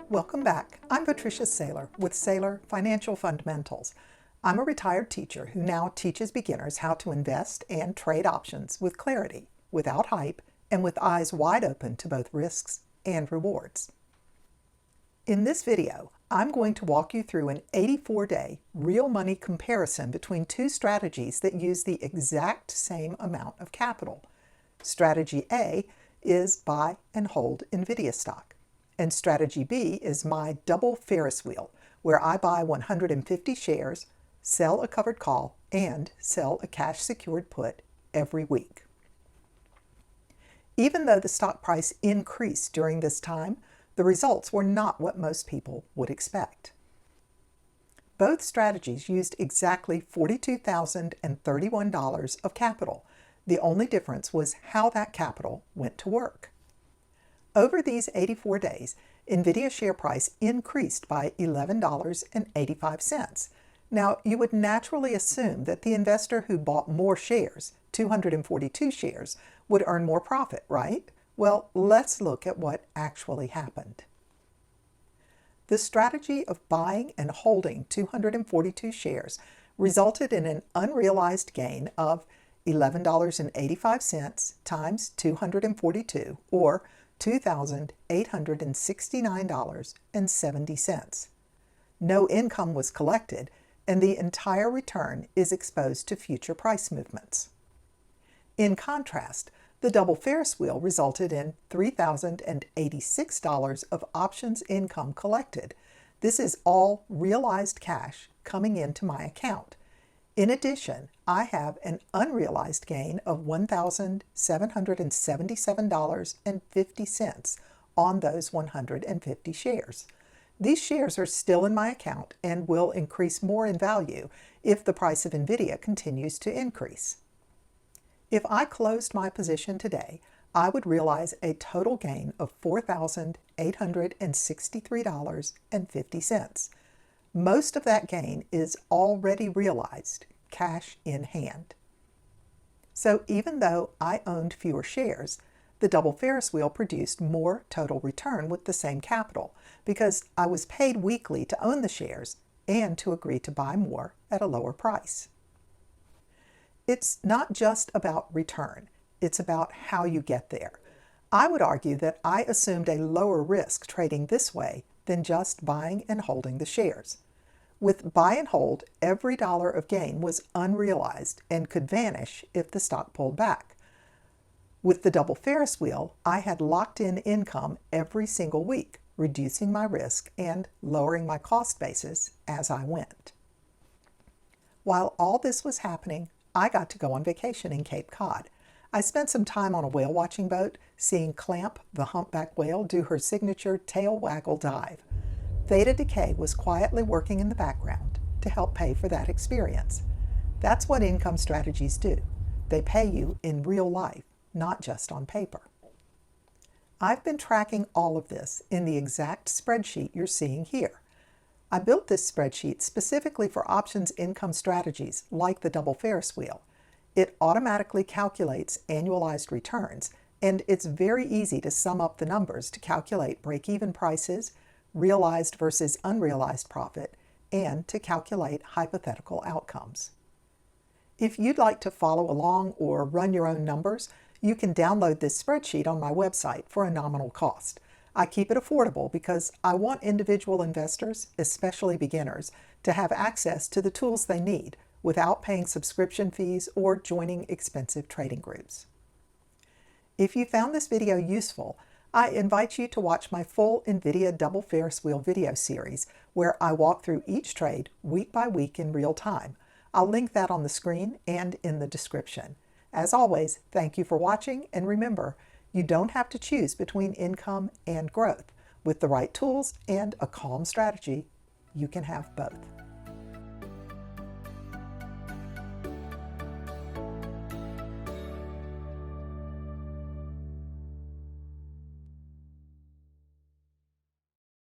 Welcome back. I'm Patricia Saylor with Saylor Financial Fundamentals. I'm a retired teacher who now teaches beginners how to invest and trade options with clarity, without hype, and with eyes wide open to both risks and rewards. In this video, I'm going to walk you through an 84-day real money comparison between two strategies that use the exact same amount of capital. Strategy A is buy and hold Nvidia stock. And strategy B is my Double Ferris Wheel, where I buy 150 shares, sell a covered call, and sell a cash secured put every week. Even though the stock price increased during this time, the results were not what most people would expect. Both strategies used exactly $42,031 of capital. The only difference was how that capital went to work. Over these 84 days, Nvidia share price increased by $11.85. Now, you would naturally assume that the investor who bought more shares, 242 shares, would earn more profit, right? Well, let's look at what actually happened. The strategy of buying and holding 242 shares resulted in an unrealized gain of $11.85 times 242, or $2,869.70. No income was collected, and the entire return is exposed to future price movements. In contrast, the Double Ferris Wheel resulted in $3,086 of options income collected. This is all realized cash coming into my account. In addition, I have an unrealized gain of $1,777.50 on those 150 shares. These shares are still in my account and will increase more in value if the price of Nvidia continues to increase. If I closed my position today, I would realize a total gain of $4,863.50. Most of that gain is already realized, cash in hand. So even though I owned fewer shares, the Double Ferris Wheel produced more total return with the same capital because I was paid weekly to own the shares and to agree to buy more at a lower price. It's not just about return, it's about how you get there. I would argue that I assumed a lower risk trading this way than just buying and holding the shares. With buy and hold, every dollar of gain was unrealized and could vanish if the stock pulled back. With the Double Ferris Wheel, I had locked in income every single week, reducing my risk and lowering my cost basis as I went. While all this was happening, I got to go on vacation in Cape Cod. I spent some time on a whale watching boat, seeing Clamp, the humpback whale, do her signature tail waggle dive. Theta Decay was quietly working in the background to help pay for that experience. That's what income strategies do. They pay you in real life, not just on paper. I've been tracking all of this in the exact spreadsheet you're seeing here. I built this spreadsheet specifically for options income strategies like the Double Ferris Wheel. It automatically calculates annualized returns, and it's very easy to sum up the numbers to calculate break-even prices, realized versus unrealized profit, and to calculate hypothetical outcomes. If you'd like to follow along or run your own numbers, you can download this spreadsheet on my website for a nominal cost. I keep it affordable because I want individual investors, especially beginners, to have access to the tools they need without paying subscription fees or joining expensive trading groups. If you found this video useful, I invite you to watch my full Nvidia Double Ferris Wheel video series where I walk through each trade week by week in real time. I'll link that on the screen and in the description. As always, thank you for watching, and remember, you don't have to choose between income and growth. With the right tools and a calm strategy, you can have both.